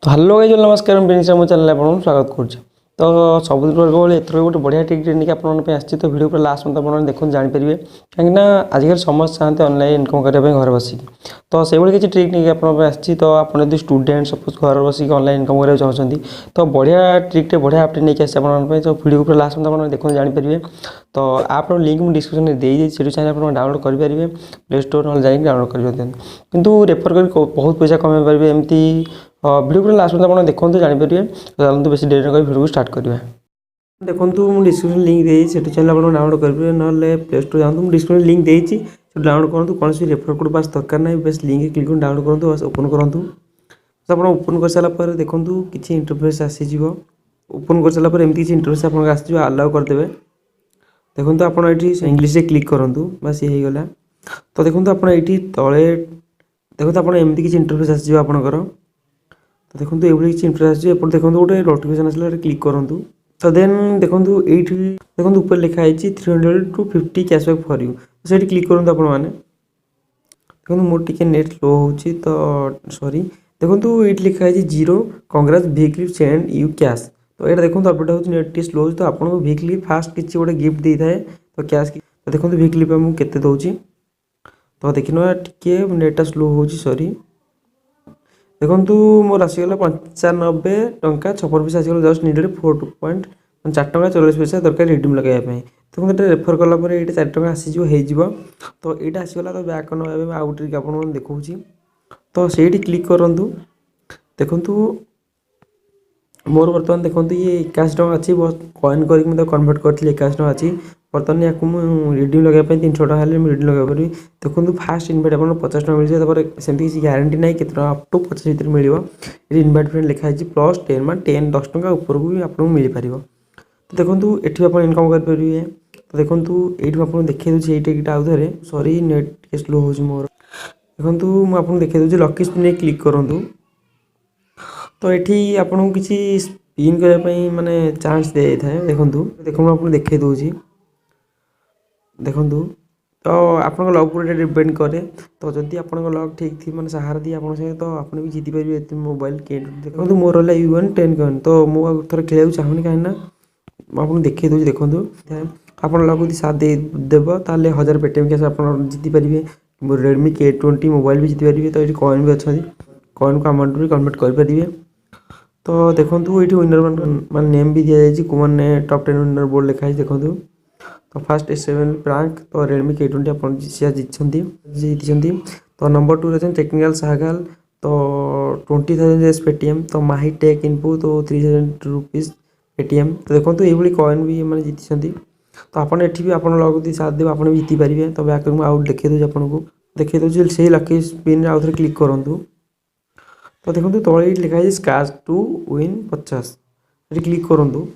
तो hello guys नमस्कार प्रिंसराम channel आपको स्वागत करुच्छे। तो सबुदिन भाई एथर गोटे बढ़िया टिक नहीं आपंपी तो वीडियो पूरा लास्ट मतलब आप देखते जानीपारे कहीं आजिकल समस्त चाहते ऑनलाइन इनकम करने घर बसिक तो से किसी ट्रिक नहीं आपसी तो आप स्टूडेंट सपोज घर बसिक ऑनलाइन इनकम करना चाहते तो बढ़िया ट्रिक्टे बढ़िया आपटे नहीं आसी तो वीडियो पूरा लास्ट मतलब देखते जानीपारे। तो आप्र लिंक मुझे डिस्क्रिप्शन में देदी से चाहिए आप डाउनलोड करेंगे प्ले स्टोर ना जाकर डाउनलोड कर कितु रेफर कर बहुत पैसा कमे पारे एमती वीडियो पूरा लास्ट में आप देखते जानीपारे। चलते बेस डेरी कर वीडियो स्टार्ट करेंगे। देखो मुझे डिस्क्रिप्शन लिंक देती चाहिए आप डाउनलोड करेंगे ना प्ले स्टोर जाऊँ मुझे डिस्क्रिप्शन लिंक देती डाउनलोड करूँ कौन सी रेफर कोड पास दरकार ना बस लिंक क्लिक कर डाउनलोड करूँ बस ओपन करूँ तो आप ओपन कर सारापर देखूँ किसी इंटरफेस आसीज ओपन कर सारापर एमती किसी इंटरफेस आप आसो आलाउ करदे देखो आप इंग्लीश क्लिक करूँ बस ये गला। तो देखो आप तले देखो आप एमती किसी इंटरफेस आसो आपंकर तो देखो ये किसी इंटरफेस आसो देखो गोटे नोटिफिकेशन आसला क्लिक करूँ तो देन देखो ये देखो ऊपर लिखाई 300 to 50 कैशबैक फॉर यू तो क्लिक करूँ आप देखो मोर टी नेट स्लो हो तो सॉरी देखो ये लिखाई 0 Congress VClip send you cash तो ये देखो आपटा हूँ नेट स्लो हो तो आपको VClip फास्ट किसी गोटे गिफ्ट दे थाए तो कैश तो देखो VClip मुझे केते दूची तो देखना टी नेटा स्लो हो सॉरी देखो मोर आसीगला 95 टंका 56 पैसा आसीगला जस्ट निडेड 4 टंका 44 पैसा दरकार रिडीम लगाइए देखो ये रेफर कलापर ये 4 टंका आसीज हो तो यहाँ आसीगला तो बैक करना आउ ट्रिक आप देखा तो से क्लिक करूँ देखो मोर बर्तमान देखो ये 81 टंका अच्छी बहुत कॉइन करके कन्वर्ट करी 81 टंका अच्छी बर्तमान या रिडीम लगाइए 300 टका रिडीम लगे पारि देखो फास्ट इनभाइट आप 50 टका मिल जाए सेमती किसी गारंटी ना कि अप टू 50 भर मिल इनभाइट फ्रेंड लिखाई +10 मान 10 टका ऊपर भी आपको मिल पार। तो देखो ये आप इनकम करेंगे तो देखो ये आपको देखा दूसरी टिकटा आउ थे सॉरी नेट स्लो हो मोर देखो मुझे देखा दूसरी लकी स्पिन क्लिक करूँ तो ये आपको किसी स्पिन करने माने चांस दे था देखो देखो आपको देखा दूसरी देखो तो आप लक पर डिपेंड करे तो जदि आप लक ठीक थी मैंने सहारा दी आप तो आप भी जीति पारे मोबाइल के देखो मोर है UN 10 कॉइन तो मुझे थोड़ा खेल चाहूनी कहीं आपको देखा दूसरी देखो आप लक साथ देव ताल 1000 पेटीएम कैश आप जीति पारे Redmi K20 मोबाइल भी जीति पारे तो ये कॉइन भी अच्छा कॉइन को अमाउंट भी कन्वर्ट करेंगे। तो देखो ये विनर मान नेम भी दि जाए को मैंने टॉप 10 विनर बोर्ड लिखाई देखो तो फास्ट S7 प्रांक तो Redmi K20 आप जीति तो नंबर 2 रहते टेक्निकल सागाल तो 20,000 पेटीएम तो माही टेक इनपु तो 3,000 रुपीज पेटीएम तो देखो ये कॉइन भी मैंने जीति तो आपड़ ये भी आप लग साथ देव आप जीति पारे। तो बैक आउ देखा दूसरी आपको देखा दूसरी से लकी स्पिन आउ थे क्लिक करूँ तो देखो तले लिखाई स्क्रैच टू विन 50 ये क्लिक करूँ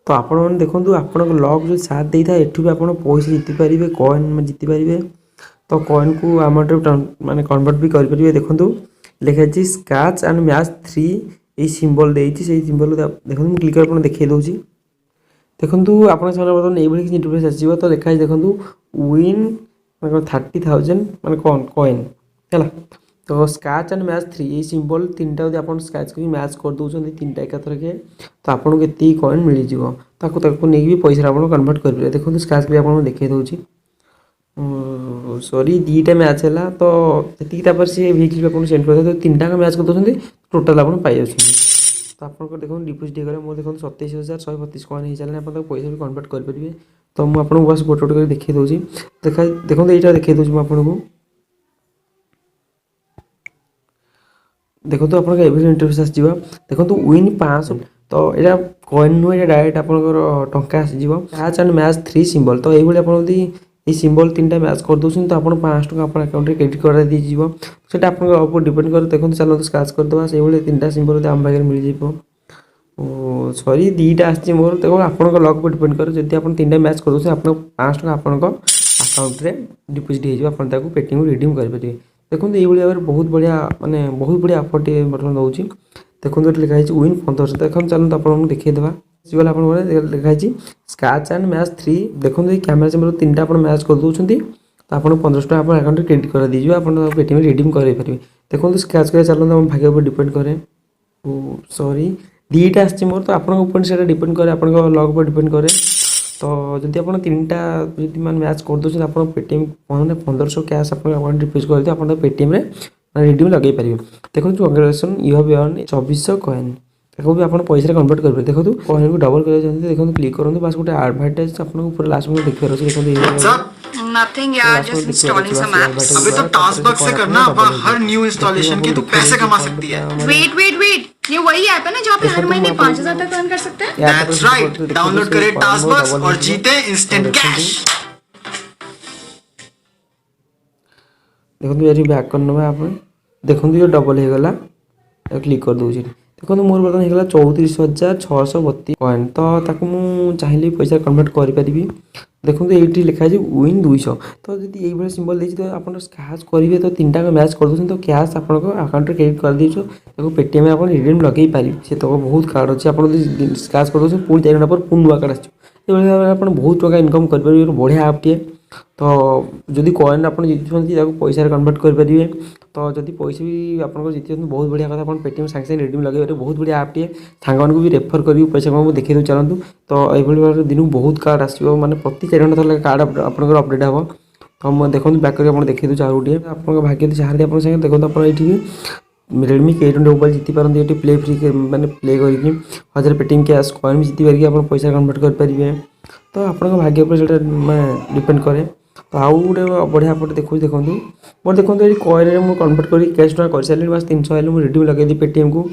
तो आपण देखो आप लक जो साथ दे था एठू भी आप पैसा जीति पारे कॉइन जीति पारे तो कॉइन को अमाउंट माने कन्वर्ट भी करेंगे। देखो लिखाई स्क्रैच एंड मैच 3 ये सिंबल देती से सिंबल देखो मुझे क्लिक कर देखा दूसरी देखो आप बर्तमान ये किसी इंटरफेस आसो तो लिखाई देखो विन 30,000 माने कॉइन है तो स्क्रैच एंड मैच 3 ये सिंबल 3टा आप स्क्रैच कर मैच कर दौरान 3टा एकाथर के तो आपको ये कॉइन मिल जाको नहीं भी पैसा आप कन्वर्ट करेंगे। देखो स्क्रैच कर आप देखा दूसरी सॉरी 2टा मैच है तो जी सी VClip आपको सेंड कर तो 3टा का मैच कर दौरान टोटाल आप पाई तो आप देखो डिपोजिट हो मोर देखो 27,132 कॉइन हो चलने आप पैसा भी कन्वर्ट करेंगे। तो मुझे आपको बस गोटे गोटे देखा दूसरी देखो यहाँ देखा दूसरी आपको देखो तो आप इंटरफेस आसो देखो विन 500 तो यहाँ कॉइन नुह डायरेक्ट आप टंका आसज कैच एंड मैच 3 सिंबल तो ये आप ये सिंबल 3टा मैच कर दूसरी तो आप 500 टका आप अकाउंट में क्रेडिट कर दी से आप डिपेंड कर देखो चलो स्क्रैच करदे से 3टा सिंबल आम पाखे मिल जाए सॉरी 2टा आसी मोर देखो आप लक पर डिपेंड करे जब आप 3टा मैच कर दूसरे आप 500 टका आप अकाउंट में डिपोजिट हो पेटीएम रिडीम करेंगे। देखो ये भाई बहुत बढ़िया माने बहुत बढ़िया ऑफर बर्तमान दूसरी देखो ये लिखाई विन 1500 देखो चलते आपको देखा गला आप लिखाई स्क्रैच एंड मैच 3 देखो ये कैमेरा चैम्बर 3टा आप मैच कर दौरान तो आपको 1500 टका आप अकाउंट में क्रेडिट कर दीजिए आप पेटीएम रिडीम करेंगे। देखो स्क्रैच कर चलते हम भाग्य पर डिपेंड करें सॉरी दुईटा आसी मोर तो आपन से डिपेंड करे आप लक पर डिपेंड करे तो जदि आप तीनटा जब मैंने मैच करदे आप पेटीएम मैंने 1500 कैश आप डिपोजिट करते आप पेटीएम रिडीम लगे पारे। देखो congratulation you have earn 2400 coin ताको भी आप पैसा कन्वर्ट करेंगे। देखो कॉइन को डबल कर देखो क्लिक करूँ बस गोटे एडभार्टाइज आपको पूरा लास्ट में देखिए अच्छे देखो नथिंग यार, जस्ट इंस्टॉलिंग सम एप्स। अबे तो टास्क बग से करना, हर न्यू इंस्टॉलेशन के तू पैसे कमा सकती है। वेट वेट वेट, ये वही ऐप है ना जहाँ पे हर महीने 5000 तक अर्न कर सकते हैं? दैट्स राइट, डाउनलोड करें टास्क बग्स और जीते इंस्टेंट कैश। देखो ये बैक करना आप देखो ये डबल हो गला क्लिक कर दूसरी देखो मोर बर्तमान होगा 34,632 कॉइन तो ताकू मुझे चाहिए पैसा कन्वर्ट करें। देखो ये लिखाई विन 200 तो जब ये सिंबल देती तो आप कैश करेंगे तो तीन टाक मैच कर दूसरी तो कैश आप अकाउंट क्रेडिट कर दीजिए तो पेटीएम आप रिडीम लगे पारे से तो बहुत कार्ड अच्छे आप कैश कर दूसरी पुणी 4 घंटा पर पुणी नुआ कार्ड आसो आप बहुत टका इनकम करेंगे बढ़िया आपटे तो जदि कॉइन आप जीतुँच पैसा कन्वर्ट करेंगे तो जदि पैसा भी आप जीत बहुत बढ़िया कथा आप पेटीएम सागे सागे रिडीम लगे बहुत बढ़िया आपटे सांग भी रेफर कर पैसा कम देखिए चलूँ तो ये दिन को बहुत कार्ड आसो मैंने प्रति 4 घंटा थोड़ा कार्ड आपंकर अपडेट हे तो मैं देखो बैक कर देखिए दूँ आगे गोटे आप भाग्य जहाँ आप देखो आप ये रेडमी K20 मोबाइल जीति पारती ये प्ले फ्री मैंने प्ले करके 1000 पेटीएम कैश कॉइन भी जीति पारिक आप पैसा कन्वर्ट करेंगे तो आप भाग्य पर जो डिपेंड करे तो आउ गोटे बढ़िया आप देखो देखो मोर देखो ये कॉइन मुझे कन्वर्ट कर कैश टका कर सारे बस 300 आए मुझे रिडीम लगे पेटीएम को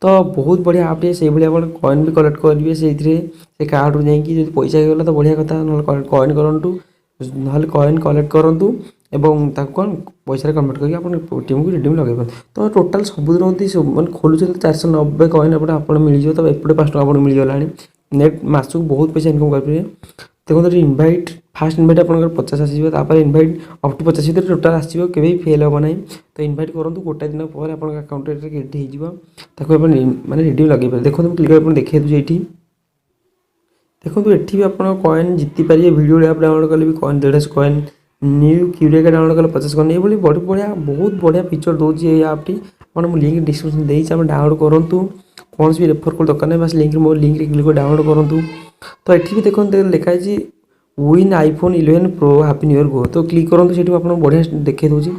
तो बहुत बढ़िया आप से भाई कॉइन भी कलेक्ट करेंगे से कार्ड जाकि पैसा होगा तो बढ़िया कथा ना कॉइन करूँ ना कॉइन कलेक्ट करूँ एवं कौन पैसा कन्वर्ट करके आप पेटीएम को रिडीम लगे तो टोटाल सब मैं खोलुँ 490 कॉइन आप मिल तो एपटे 5 टका मिलगला नेट मासक बहुत पैसा इनकम करेंगे। देखो इनभाइट फास्ट इनभाइट आप 50 आसपर इनभाइट अप टू 50 भर टोटाल आसो के फेल हम ना तो इनभाइट करूँ गोटे दिन पर आप अकाउंट क्रेडिट हो मैंने रिडीम लगे पारे। देखो क्लिक कर देखिए दूँ ये देखो ये भी आप कॉइन जीति पारे वीडियो ऐप डाउनलोड कले भी कॉइन 150 कॉइन न्यू क्यूरिया डाउनलोड कले 50 कॉइन ये बड़ी बढ़िया बहुत बढ़िया फीचर दूसरी ये ऐपटी आप लिंक डिस्क्रिप्शन देती आप डाउनलोड करूँ कौन भी रेफर कर दरकार नहीं बस लिंक मो लिंक क्लिक कर डाउनलोड करूँ तो ये भी देखो लिखाई win iPhone 11 pro happy new year go तो क्लिक करूँ से आप बढ़िया देखिए दूसरी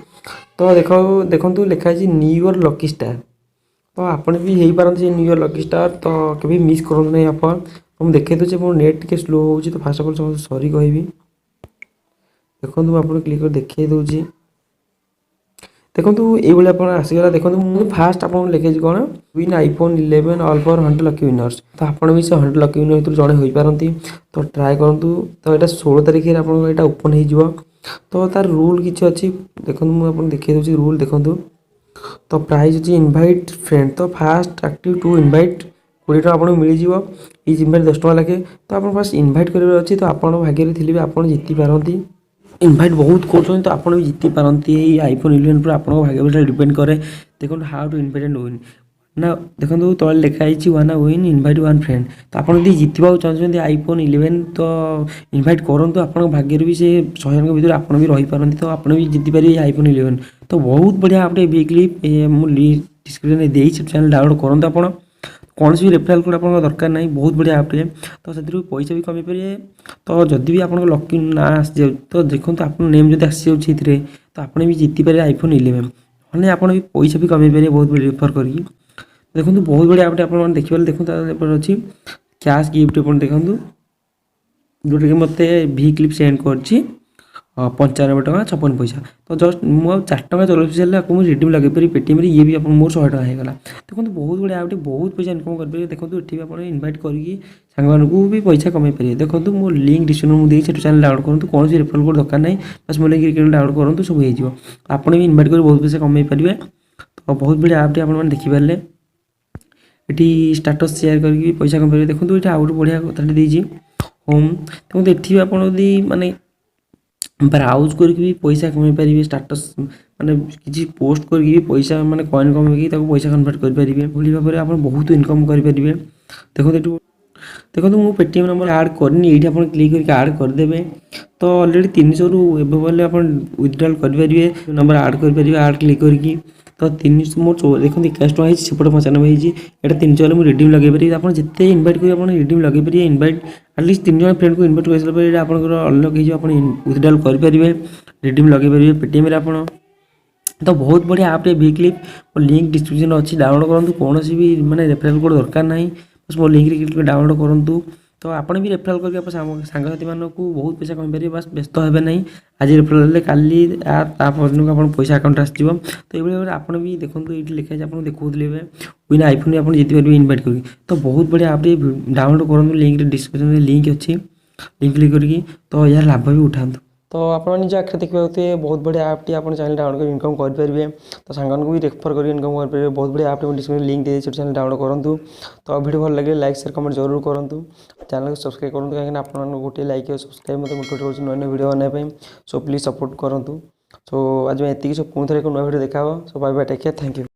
तो देखो लिखाई न्यू ईयर लकी स्टार तो आपड़ भी हो पारती न्यू ईयर लकी स्टार तो कभी मिस करूँ ना आप तो मुझे देखिए दूसरे मोर नेट टे स्लो हो तो फास्ट अफ ऑल सॉरी कहि देखो आप क्लिक कर देखिए दूसरी देखो ये आप आसीगला देखो मुझे फास्ट आप लिखे कौन win iPhone 11 all for 100 lucky winners तो आप भी से 100 लकी विनर भर जड़े हो पारती तो ट्राए करूँ तो यहाँ 16 तारीख आप ओपन हो तो तार रूल किसी अच्छी देखो मुझे देखिए दूसरी रूल देखो तो प्राइस अच्छी इनभाइट फ्रेंड तो फास्ट एक्टिव टू इनभाइट 20 टका आपको मिल जाए इनभाइट 10 टका लगे तो आप फास्ट इनभाइट कर अच्छी तो आप भाग्य थे आप जीति पारती इनभाइट बहुत कर तो आप भी जीति पारती आईफोन 11 पर आप भाग्य पर डिपेंड करे। देखो how to invite and win ना देखो तले लिखाई one win invite one friend तो आप जीतवा चाहते आईफोन 11 तो इनभाइट करूँ आप भाग्य भी से 100 जन भर आप भी रही पारती तो आप भी जीति पारे आईफोन 11 तो बहुत बढ़िया आप VClip मुझे डिस्क्रिप्शन दे चैनल डाउनलोड करूँ आप कौन भी रेफराल कोड आप दरकार नहीं बहुत बढ़िया आपटे तो से पैसा भी कमी पारे तो जदि भी आप लकी ना आसी तो देखो आप नेम जब आसी जाए तो आप भी जीति पारे आईफोन 11 मैंने आप पैसा भी कमी पारे बहुत बड़ी रेफर कर देखो बहुत बढ़िया आपटे आप देखिए देखो अच्छी कैश गिफ्ट देखो जोटा कि मत VClip सेंड कर 95 टका 56 पैसा तो जस्ट मुझे 4 टका 40 पैसा मुझे रिडीम लगे पारी पेटीएम ये भी मोर 100 टका होगा देखो बहुत बढ़िया आप बहुत पैसा इनकम करेंगे। देखो ये आप इनभाइट करके सांग भी पैसा कमाई पारे। देखो मो लिंक डिस्क्रिप्शन मुझे देती चैनल डाउनलोड करूँ कौन सी रेफरल कोड दरकार नहीं बस मो लिंक डाउनलोड करूँ सब हो आप भी इनभाइट कर बहुत पैसा कमाई पारे तो बहुत बढ़िया आपटे आप देखिपारे ये स्टाटस शेयर करके पैसा कमाई पारे। देखो ये आउट बढ़िया कथा देती होम देखो ये आप माने ब्राउज करके भी पैसा कमाई पारे स्टाटस माने किसी पोस्ट करके भी पैसा माने कॉइन कमेकी पैसा कन्वर्ट करेंगे भली भाव में आप बहुत इनकम करेंगे। देखो देखो मुझे पेटीएम नंबर ऐड करनी ये आप क्लिक करके ऐड करदे तो ऑलरेडी 300 रु एवं आप विथड्रॉल करेंगे नंबर ऐड करेंगे ऐड क्लिक करके तो तो 3 मोर देखो 21 टଙ୍କା होती सेपटे 95 होती ये 3 चले मुझे रिडीम लगे पारि आप जिते इनभाइट करेंगे आप रिडीम लगे पारे इनभाइट एटलिस्ट 3 जन फ्रेंड को इनभाइट कर सारे आप अनलक हो विथड्रॉल करेंगे रिडीम लगे पारे पेटीएम आप तो बहुत बढ़िया आप VClip और लिंक डिस्क्रिप्शन अच्छी डाउनलोड करूँ कौन भी माने रेफरल कोड दरकार ना बस मो लिंक क्लिक डाउनलोड करूँ तो आपड़ भी रेफरल करके सांगसाथी मानक बहुत पैसा कमीपर बस व्यस्त हे ना आज रेफरल काली दिन को आप पैसा अकाउंट आसो तो ये आप भी देखो ये लिखाई आप देखते विन आईफोन आप जीति पारे इनभाइट करके तो बहुत बढ़िया आप डाउनलोड करूँ लिंक डिस्क्रिप्शन में लिंक अच्छी लिंक क्लिक करके तो यार लाभ भी उठाऊँ तो आप निज आखिर देखिए बहुत बढ़िया ऐप आप चैनल डाउनलोड कर इनकम करेंगे तो सांग भी रेफर कर इनकम करेंगे बहुत बढ़िया ऐप डिस्क्रिप्शन लिंक दे चैनल डाउनलोड करूँ तो वीडियो भल लगे लाइक शेयर कमेंट जरूर करूँ चैनल को सब्सक्राइब करूँ कहीं आप गोटे लाइक और सब्सक्राइब मतलब मोटिवेट कर नया वीडियो बनाने सो प्लीज सपोर्ट करूँ सो आज मैं ये सब पुणी थे एक नया वीडियो देखा so bye bye take care thank you.